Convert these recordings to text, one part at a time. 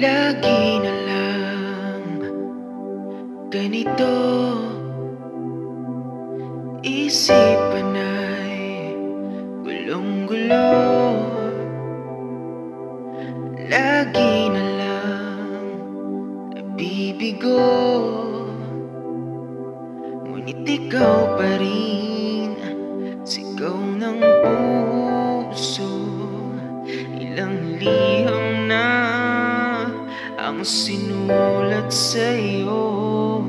Lagi na lang ganito, isipan ay gulong-gulo. Lagi na lang nabibigo, ngunit ikaw pa rin, sigaw ng puso. Ilang liham na ang sinulat sa'yo,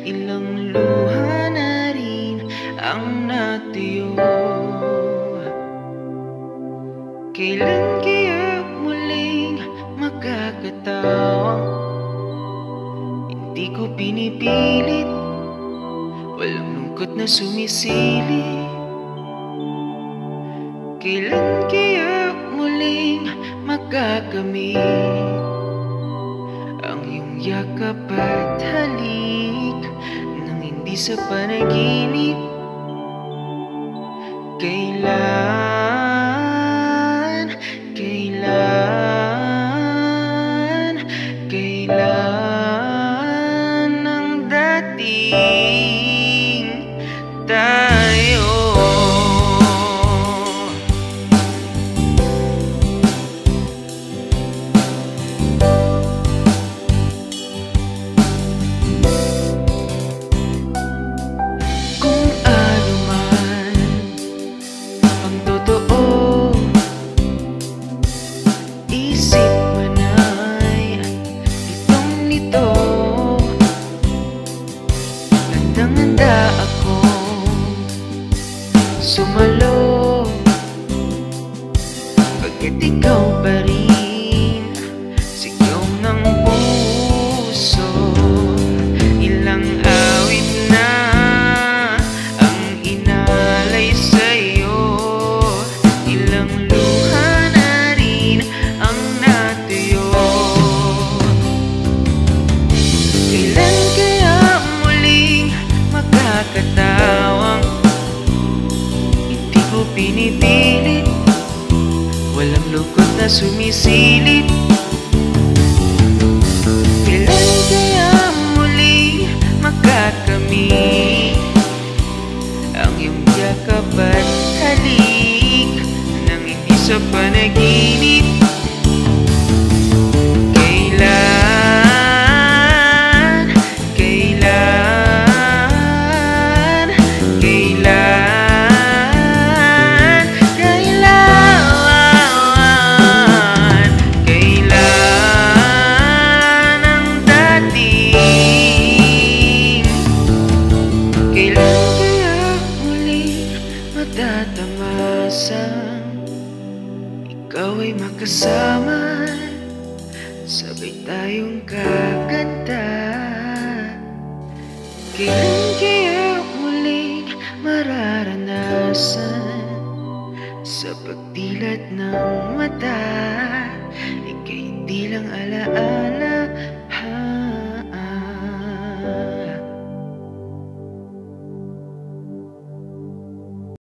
ilang luha na rin ang natuyo. Kailan kaya muling makakatawang hindi ko pinipilit, walang lungkot na sumisilip? Kailan kaya muling makakamit ang iyong yakap at halik nang hindi sa panaginip? Kailan, kailan, kailan ang dating tayo? Handang-handa akong sumalo, pagkat ikaw pa rin, sigaw ng puso. Ilang awit na ang inalay sa'yo, ilang luha na rin ang natuyo. Kailan kaya muling makakatawang hindi ko pinipilit, walang lungkot na sumisilip? Kailan kaya muling makakamit ang iyong yakap at halik nang hindi sa panaginip? Ikaw ay makasama, sabay tayong kakanta. Kailan kaya muling mararanasan sa pagdilat ng mata, ika'y di lang alaala